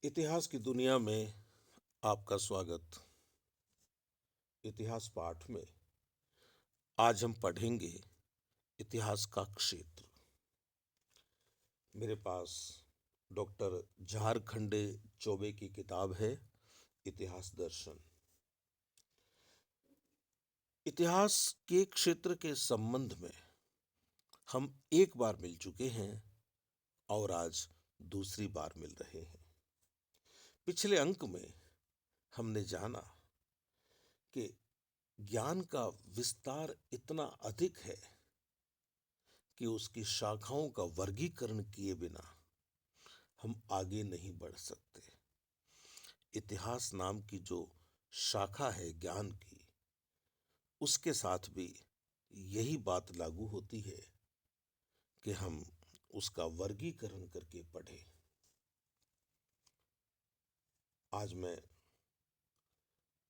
इतिहास की दुनिया में आपका स्वागत। इतिहास पाठ में आज हम पढ़ेंगे इतिहास का क्षेत्र। मेरे पास डॉक्टर झारखंडे चौबे की किताब है इतिहास दर्शन। इतिहास के क्षेत्र के संबंध में हम एक बार मिल चुके हैं और आज दूसरी बार मिल रहे हैं। पिछले अंक में हमने जाना कि ज्ञान का विस्तार इतना अधिक है कि उसकी शाखाओं का वर्गीकरण किए बिना हम आगे नहीं बढ़ सकते। इतिहास नाम की जो शाखा है ज्ञान की, उसके साथ भी यही बात लागू होती है कि हम उसका वर्गीकरण करके पढ़ें। आज मैं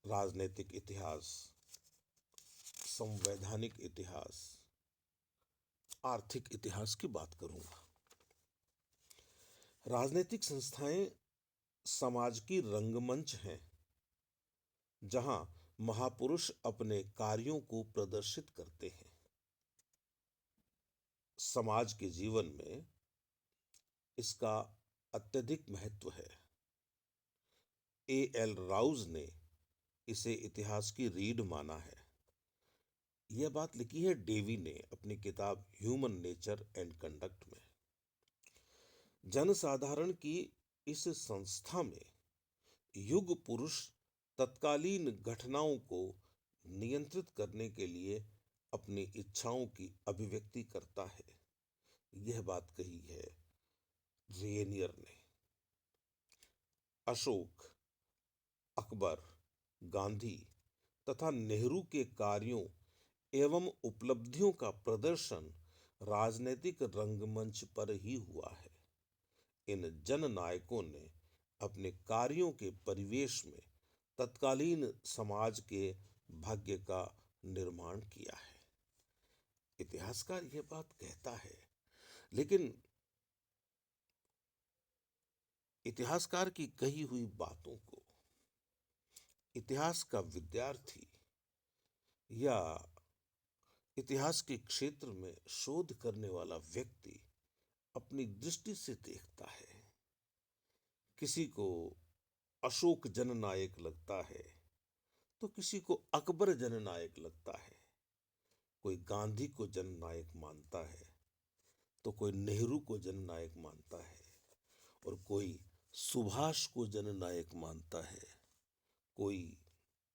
राजनीतिक इतिहास, संवैधानिक इतिहास, आर्थिक इतिहास की बात करूंगा। राजनीतिक संस्थाएं समाज की रंगमंच हैं जहां महापुरुष अपने कार्यों को प्रदर्शित करते हैं। समाज के जीवन में इसका अत्यधिक महत्व है। एल राउज ने इसे इतिहास की रीढ़ माना है। यह बात लिखी है डेवी ने अपनी किताब ह्यूमन नेचर एंड कंडक्ट में। जनसाधारण की इस संस्था में युग पुरुष तत्कालीन घटनाओं को नियंत्रित करने के लिए अपनी इच्छाओं की अभिव्यक्ति करता है। यह बात कही है रेनियर ने। अशोक, अकबर, गांधी तथा नेहरू के कार्यों एवं उपलब्धियों का प्रदर्शन राजनीतिक रंगमंच पर ही हुआ है। इन जननायकों ने अपने कार्यों के परिवेश में तत्कालीन समाज के भाग्य का निर्माण किया है। इतिहासकार यह बात कहता है, लेकिन इतिहासकार की कही हुई बातों को इतिहास का विद्यार्थी या इतिहास के क्षेत्र में शोध करने वाला व्यक्ति अपनी दृष्टि से देखता है। किसी को अशोक जननायक लगता है तो किसी को अकबर जननायक लगता है। कोई गांधी को जननायक मानता है तो कोई नेहरू को जननायक मानता है, और कोई सुभाष को जननायक मानता है, कोई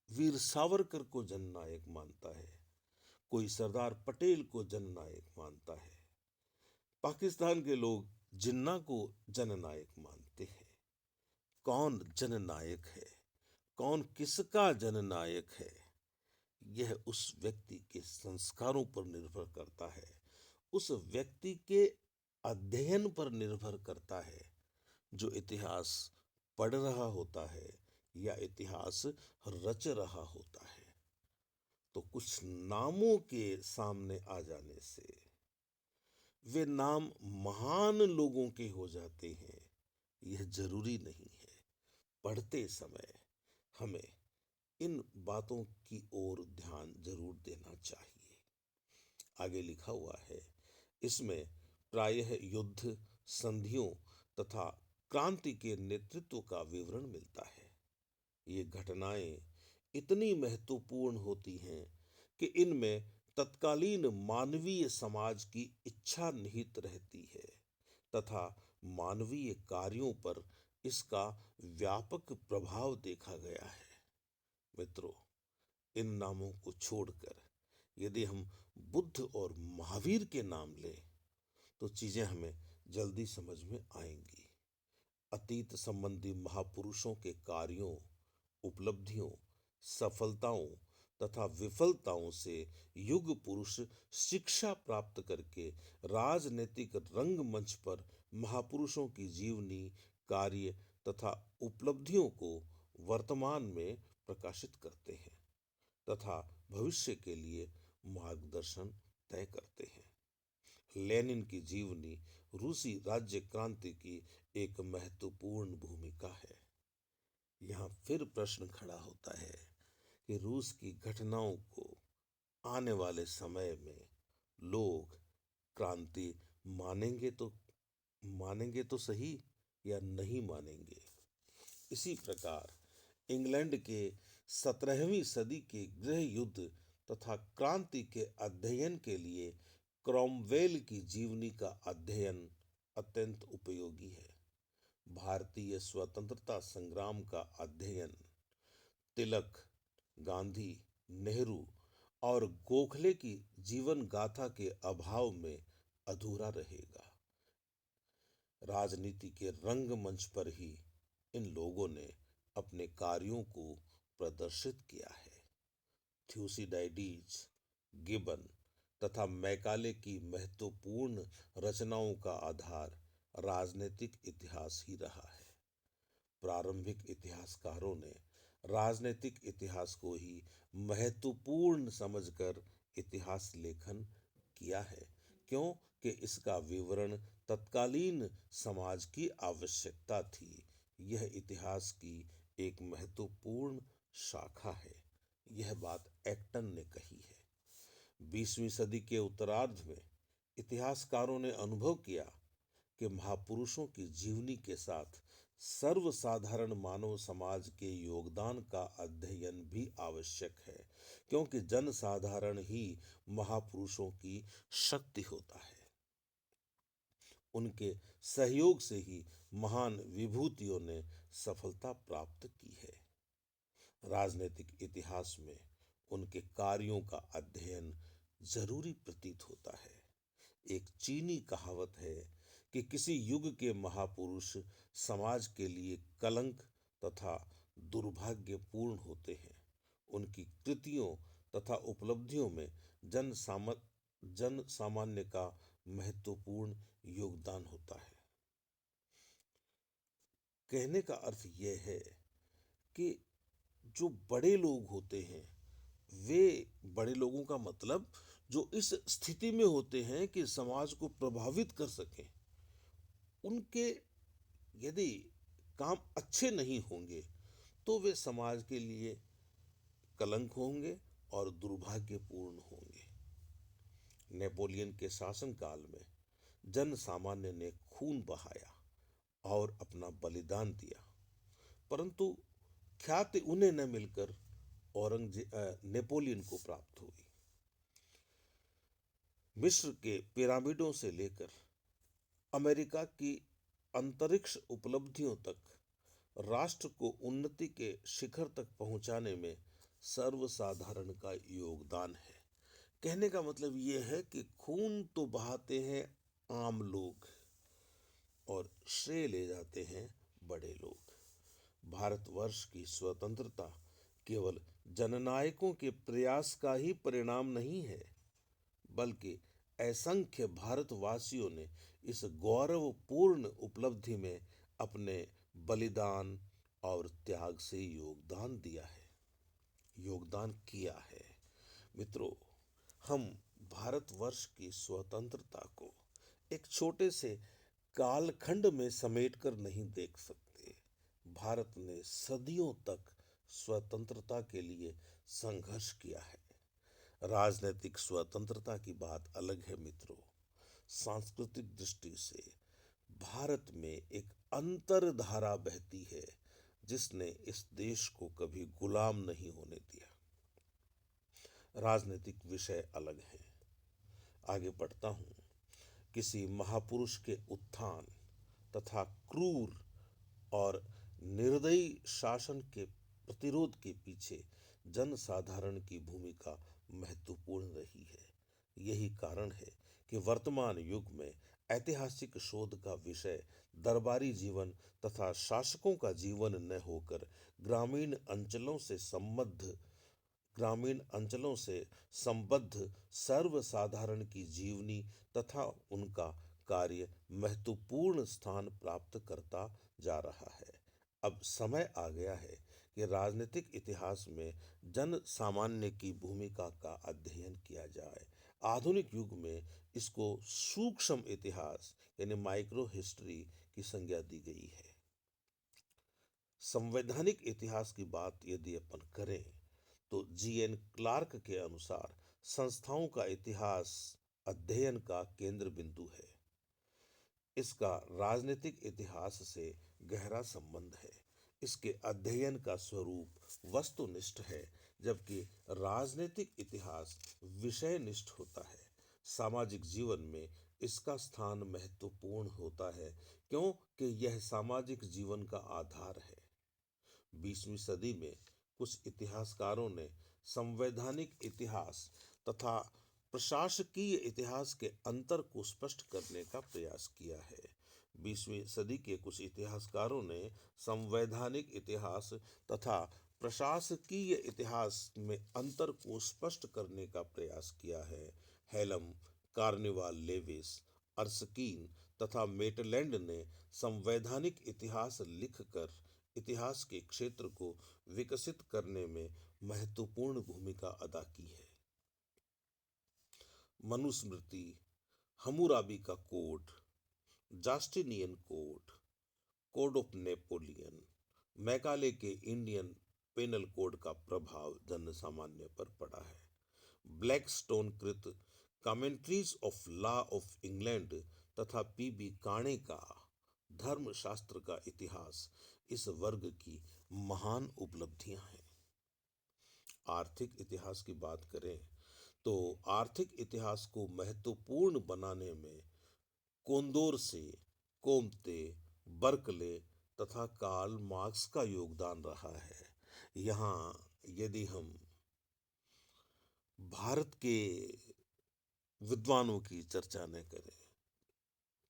वीर सावरकर को जननायक मानता है, कोई सरदार पटेल को जननायक मानता है। पाकिस्तान के लोग जिन्ना को जननायक मानते हैं। कौन जननायक है, कौन किसका जननायक है, यह उस व्यक्ति के संस्कारों पर निर्भर करता है, उस व्यक्ति के अध्ययन पर निर्भर करता है जो इतिहास पढ़ रहा होता है या इतिहास रच रहा होता है। तो कुछ नामों के सामने आ जाने से वे नाम महान लोगों के हो जाते हैं, यह जरूरी नहीं है। पढ़ते समय हमें इन बातों की ओर ध्यान जरूर देना चाहिए। आगे लिखा हुआ है, इसमें प्रायः युद्ध, संधियों तथा क्रांति के नेतृत्व का विवरण मिलता है। ये घटनाएं इतनी महत्वपूर्ण होती हैं कि इनमें तत्कालीन मानवीय समाज की इच्छा निहित रहती है तथा मानवीय कार्यों पर इसका व्यापक प्रभाव देखा गया है। मित्रों, इन नामों को छोड़कर यदि हम बुद्ध और महावीर के नाम लें तो चीजें हमें जल्दी समझ में आएंगी। अतीत संबंधी महापुरुषों के कार्यों, उपलब्धियों, सफलताओं तथा विफलताओं से युग पुरुष शिक्षा प्राप्त करके राजनीतिक रंगमंच पर महापुरुषों की जीवनी, कार्य तथा उपलब्धियों को वर्तमान में प्रकाशित करते हैं तथा भविष्य के लिए मार्गदर्शन तय करते हैं। लेनिन की जीवनी रूसी राज्य क्रांति की एक महत्वपूर्ण भूमिका है। यहाँ फिर प्रश्न खड़ा होता है कि रूस की घटनाओं को आने वाले समय में लोग क्रांति मानेंगे तो मानेंगे तो सही या नहीं मानेंगे। इसी प्रकार इंग्लैंड के 17वीं सदी के गृह युद्ध तथा क्रांति के अध्ययन के लिए क्रॉमवेल की जीवनी का अध्ययन अत्यंत उपयोगी है। भारतीय स्वतंत्रता संग्राम का अध्ययन तिलक, गांधी, नेहरू और गोखले की जीवन गाथा के अभाव में अधूरा रहेगा। राजनीति के रंगमंच पर ही इन लोगों ने अपने कार्यों को प्रदर्शित किया है। थ्यूसिडाइडीज, गिबन तथा मैकाले की महत्वपूर्ण रचनाओं का आधार राजनीतिक इतिहास ही रहा है। प्रारंभिक इतिहासकारों ने राजनीतिक इतिहास को ही महत्वपूर्ण समझकर इतिहास लेखन किया है, क्योंकि इसका विवरण तत्कालीन समाज की आवश्यकता थी। यह इतिहास की एक महत्वपूर्ण शाखा है। यह बात एक्टन ने कही है। 20वीं सदी के उत्तरार्ध में इतिहासकारों ने अनुभव किया कि महापुरुषों की जीवनी के साथ सर्वसाधारण मानव समाज के योगदान का अध्ययन भी आवश्यक है, क्योंकि जनसाधारण ही महापुरुषों की शक्ति होता है। उनके सहयोग से ही महान विभूतियों ने सफलता प्राप्त की है। राजनीतिक इतिहास में उनके कार्यों का अध्ययन जरूरी प्रतीत होता है। एक चीनी कहावत है कि किसी युग के महापुरुष समाज के लिए कलंक तथा दुर्भाग्यपूर्ण होते हैं। उनकी कृतियों तथा उपलब्धियों में जन सामान्य का महत्वपूर्ण योगदान होता है। कहने का अर्थ यह है कि जो बड़े लोग होते हैं, वे बड़े लोगों का मतलब जो इस स्थिति में होते हैं कि समाज को प्रभावित कर सकें, उनके यदि काम अच्छे नहीं होंगे तो वे समाज के लिए कलंक होंगे और दुर्भाग्यपूर्ण होंगे। नेपोलियन के शासनकाल में जन सामान्य ने खून बहाया और अपना बलिदान दिया, परंतु ख्याति उन्हें न मिलकर नेपोलियन को प्राप्त हुई। मिस्र के पिरामिडों से लेकर अमेरिका की अंतरिक्ष उपलब्धियों तक राष्ट्र को उन्नति के शिखर तक पहुंचाने में सर्वसाधारण का योगदान है। कहने का मतलब यह है कि खून तो बहाते हैं आम लोग और श्रेय ले जाते हैं बड़े लोग। भारतवर्ष की स्वतंत्रता केवल जननायकों के प्रयास का ही परिणाम नहीं है, बल्कि असंख्य भारतवासियों ने इस गौरवपूर्ण उपलब्धि में अपने बलिदान और त्याग से योगदान किया है। मित्रों, हम भारतवर्ष की स्वतंत्रता को एक छोटे से कालखंड में समेटकर नहीं देख सकते। भारत ने सदियों तक स्वतंत्रता के लिए संघर्ष किया है। राजनीतिक स्वतंत्रता की बात अलग है मित्रों। सांस्कृतिक दृष्टि से भारत में एक अंतरधारा बहती है जिसने इस देश को कभी गुलाम नहीं होने दिया। राजनीतिक विषय अलग है। आगे बढ़ता हूं। किसी महापुरुष के उत्थान तथा क्रूर और निर्दयी शासन के प्रतिरोध के पीछे जनसाधारण की भूमिका महत्वपूर्ण रही है। यही कारण है कि वर्तमान युग में ऐतिहासिक शोध का विषय दरबारी जीवन तथा शासकों का जीवन न होकर ग्रामीण अंचलों से संबद्ध सर्वसाधारण की जीवनी तथा उनका कार्य महत्वपूर्ण स्थान प्राप्त करता जा रहा है। अब समय आ गया है कि राजनीतिक इतिहास में जन सामान्य की भूमिका का अध्ययन किया जाए। आधुनिक युग में इसको सूक्ष्म इतिहास यानी माइक्रो हिस्ट्री की संज्ञा दी गई है। संवैधानिक इतिहास की बात यदि अपन करें तो जीएन क्लार्क के अनुसार संस्थाओं का इतिहास अध्ययन का केंद्र बिंदु है। इसका राजनीतिक इतिहास से गहरा संबंध है। इसके अध्ययन का स्वरूप वस्तुनिष्ठ है, जबकि राजनीतिक इतिहास विषयनिष्ठ होता है। सामाजिक जीवन में इसका स्थान महत्वपूर्ण होता है, क्योंकि यह सामाजिक जीवन का आधार है। 20वीं सदी में कुछ इतिहासकारों ने संवैधानिक इतिहास तथा प्रशासकीय इतिहास के अंतर को स्पष्ट करने का प्रयास किया है। 20वीं सदी के कुछ इतिहासकारों ने संवैधानिक इतिहास तथा प्रशासकीय इतिहास में अंतर को स्पष्ट करने का प्रयास किया है। हेलम, कार्निवाल लेविस, अर्स्कीन तथा मेटलैंड ने संवैधानिक इतिहास लिखकर इतिहास के क्षेत्र को विकसित करने में महत्वपूर्ण भूमिका अदा की है। मनुस्मृति, हम्मुराबी का code, Justinian code, code of Napoleon, Macaulay के इंडियन पेनल कोड का प्रभाव जन सामान्य पर पड़ा है। ब्लैकस्टोन कृत commentaries of law of England तथा पीबी काणे का धर्मशास्त्र का इतिहास इस वर्ग की महान उपलब्धियां हैं। आर्थिक इतिहास की बात करें तो आर्थिक इतिहास को महत्वपूर्ण बनाने में कोंदोर से, कोम्ते, बर्कले तथा कार्ल मार्क्स का योगदान रहा है। यहाँ यदि हम भारत के विद्वानों की चर्चा न करें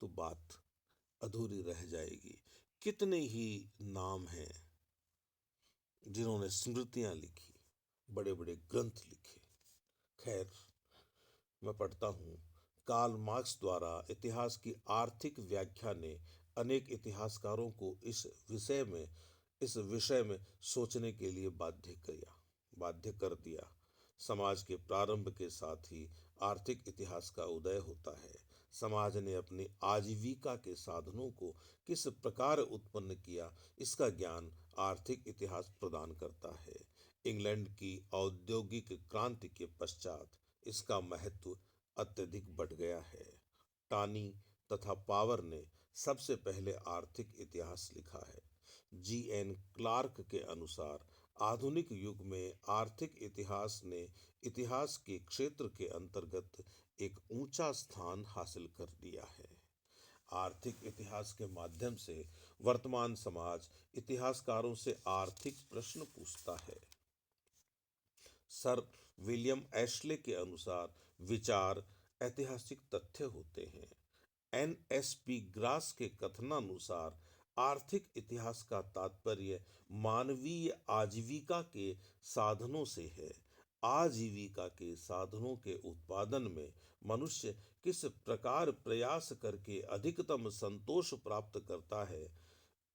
तो बात अधूरी रह जाएगी। कितने ही नाम हैं जिन्होंने स्मृतियां लिखी, बड़े बड़े ग्रंथ लिखे। खैर, मैं पढ़ता हूँ, कार्ल मार्क्स द्वारा इतिहास की आर्थिक व्याख्या ने अनेक इतिहासकारों को इस विषय में सोचने के लिए बाध्य कर दिया। समाज के प्रारंभ के साथ ही आर्थिक इतिहास का उदय होता है। समाज ने अपनी आजीविका के साधनों को किस प्रकार उत्पन्न किया, इसका ज्ञान आर्थिक इतिहास प्रदान करता है। इंग्लैंड की औद्योगिक क्रांति के पश्चात इसका महत्व अत्यधिक बढ़ गया है। टानी तथा पावर ने सबसे पहले आर्थिक इतिहास लिखा है। जीएन क्लार्क के अनुसार आधुनिक युग में आर्थिक इतिहास ने इतिहास के क्षेत्र के अंतर्गत एक ऊंचा स्थान हासिल कर लिया है। आर्थिक इतिहास के माध्यम से वर्तमान समाज इतिहासकारों से आर्थिक प्रश्न पूछता है। सर विलियम एशले के अनुसार विचार ऐतिहासिक तथ्य होते हैं। एनएसपी ग्रास के कथनानुसार आर्थिक इतिहास का तात्पर्य मानवीय आजीविका के साधनों से है। आजीविका के साधनों के उत्पादन में मनुष्य किस प्रकार प्रयास करके अधिकतम संतोष प्राप्त करता है,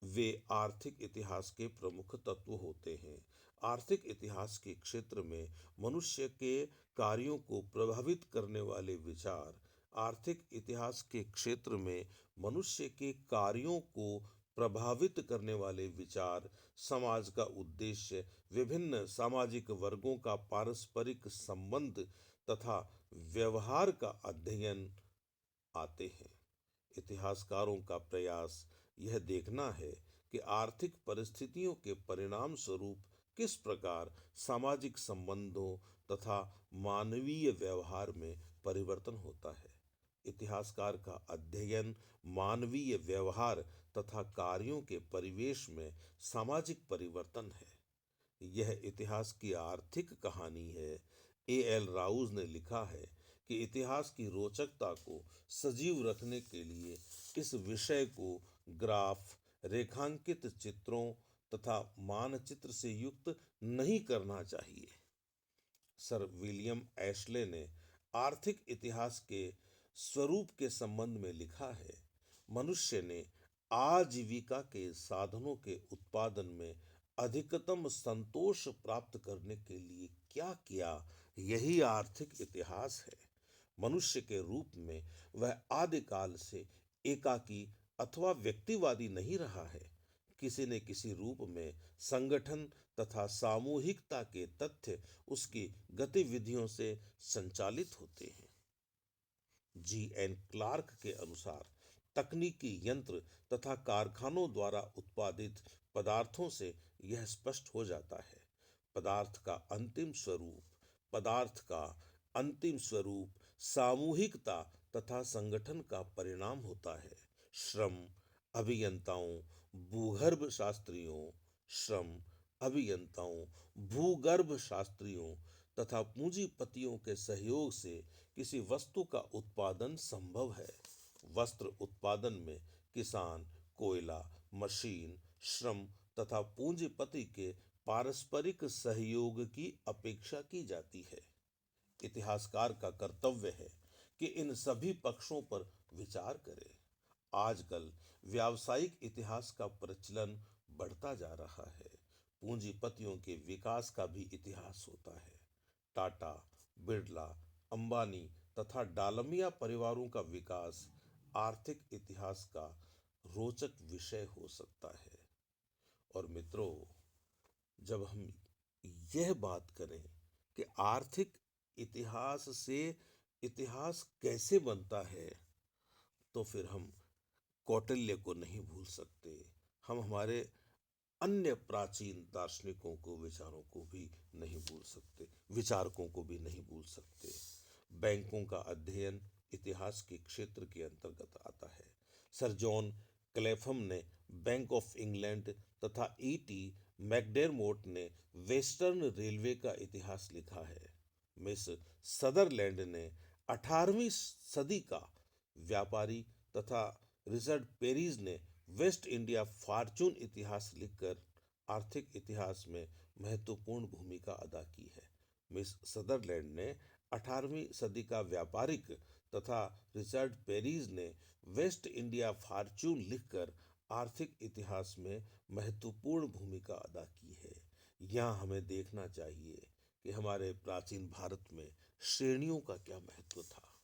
वे आर्थिक इतिहास के प्रमुख तत्व होते हैं। आर्थिक इतिहास के क्षेत्र में मनुष्य के कार्यों को प्रभावित करने वाले विचार, आर्थिक इतिहास के क्षेत्र में मनुष्य के कार्यों को प्रभावित करने वाले विचार, समाज का उद्देश्य, विभिन्न सामाजिक वर्गों का पारस्परिक संबंध तथा व्यवहार का अध्ययन आते हैं। इतिहासकारों का प्रयास यह देखना है कि आर्थिक परिस्थितियों के परिणाम स्वरूप किस प्रकार सामाजिक संबंधों तथा मानवीय व्यवहार में परिवर्तन होता है। इतिहासकार का अध्ययन मानवीय व्यवहार तथा कार्यों के परिवेश में सामाजिक परिवर्तन है। यह इतिहास की आर्थिक कहानी है। एएल राउज ने लिखा है कि इतिहास की रोचकता को सजीव रखने के लिए इस विषय को ग्राफ, रेखांकित चित्रों तथा मानचित्र से युक्त नहीं करना चाहिए। सर विलियम एशले ने आर्थिक इतिहास के स्वरूप के संबंध में लिखा है, मनुष्य ने आजीविका के साधनों के उत्पादन में अधिकतम संतोष प्राप्त करने के लिए क्या किया, यही आर्थिक इतिहास है। मनुष्य के रूप में वह आदिकाल से एकाकी अथवा व्यक्तिवादी नहीं रहा है। किसी न किसी रूप में संगठन तथा सामूहिकता के तथ्य उसकी गतिविधियों से संचालित होते हैं। जी एन क्लार्क के अनुसार तकनीकी यंत्र तथा कारखानों द्वारा उत्पादित पदार्थों से यह स्पष्ट हो जाता है। पदार्थ का अंतिम स्वरूप पदार्थ का अंतिम स्वरूप सामूहिकता तथा संगठन का परिणाम होता है। श्रम अभियंताओं भूगर्भ शास्त्रियों श्रम अभियंताओं भूगर्भ शास्त्रियों तथा पूंजीपतियों के सहयोग से किसी वस्तु का उत्पादन संभव है। वस्त्र उत्पादन में किसान कोयला मशीन श्रम तथा पूंजीपति के पारस्परिक सहयोग की अपेक्षा की जाती है। इतिहासकार का कर्तव्य है कि इन सभी पक्षों पर विचार करे। आजकल व्यावसायिक इतिहास का प्रचलन बढ़ता जा रहा है। पूंजीपतियों के विकास का भी इतिहास होता है। टाटा बिरला अंबानी तथा डालमिया परिवारों का विकास आर्थिक इतिहास का रोचक विषय हो सकता है। और मित्रों, जब हम यह बात करें कि आर्थिक इतिहास से इतिहास कैसे बनता है, तो फिर हम कौटिल्य को नहीं भूल सकते। हम हमारे अन्य प्राचीन दार्शनिकों को विचारों को भी नहीं भूल सकते, विचारकों को भी नहीं भूल सकते। बैंकों का अध्ययन इतिहास के क्षेत्र के अंतर्गत आता है। सर जॉन क्लेफम ने बैंक ऑफ इंग्लैंड तथा ईटी मैकडेरमोट ने वेस्टर्न रेलवे का इतिहास लिखा है। मिस सदरलैंड ने 18वीं सदी का व्यापारी तथा रिचर्ड पेरीज ने वेस्ट इंडिया फॉर्चून इतिहास लिखकर आर्थिक इतिहास में महत्वपूर्ण भूमिका अदा की है। मिस सदरलैंड ने 18वीं सदी का व्यापारिक तथा रिचर्ड पेरीज ने वेस्ट इंडिया फॉर्चून लिखकर आर्थिक इतिहास में महत्वपूर्ण भूमिका अदा की है। यहाँ हमें देखना चाहिए कि हमारे प्राचीन भारत में श्रेणियों का क्या महत्व था।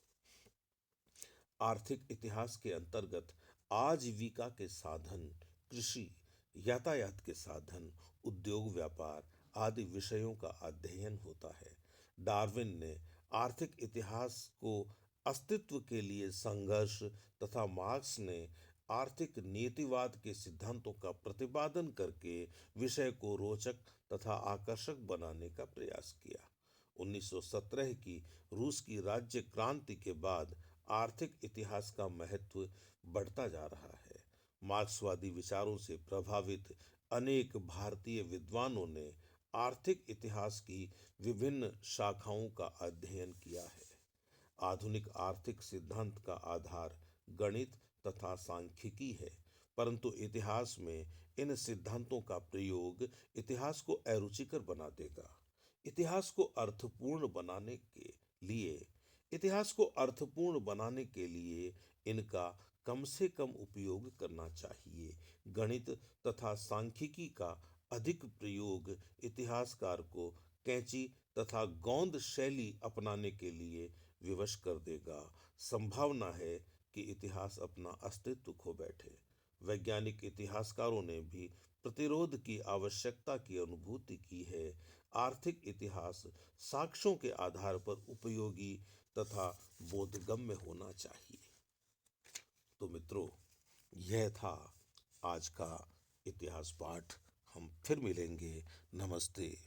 आर्थिक इतिहास के अंतर्गत आजीविका के साधन कृषि यातायात के साधन उद्योग व्यापार आदि विषयों का अध्ययन होता है। डार्विन ने आर्थिक इतिहास को अस्तित्व के लिए संघर्ष तथा मार्क्स ने आर्थिक नीतिवाद के सिद्धांतों का प्रतिपादन करके विषय को रोचक तथा आकर्षक बनाने का प्रयास किया। 1917 की रूस की राज्य क्रांति के बाद आर्थिक इतिहास का महत्व बढ़ता जा रहा है। मार्क्सवादी विचारों से प्रभावित अनेक भारतीय विद्वानों ने आर्थिक इतिहास की विभिन्न शाखाओं का अध्ययन किया है। आधुनिक आर्थिक सिद्धांत का आधार गणित तथा सांख्यिकी है, परंतु इतिहास में इन सिद्धांतों का प्रयोग इतिहास को अरुचिकर बना देगा। इतिहास को अर्थपूर्ण बनाने के लिए इनका कम से कम उपयोग करना चाहिए। गणित तथा सांख्यिकी का अधिक प्रयोग इतिहासकार को कैंची तथा गोंद शैली अपनाने के लिए विवश कर देगा। संभावना है कि इतिहास अपना अस्तित्व खो बैठे। वैज्ञानिक इतिहासकारों ने भी प्रतिरोध की आवश्यकता की अनुभूति की है। आर्थिक इतिहास साक्ष्यों के आधार पर उपयोगी तथा बोधगम्य होना चाहिए। तो मित्रों, यह था आज का इतिहास पाठ। हम फिर मिलेंगे। नमस्ते।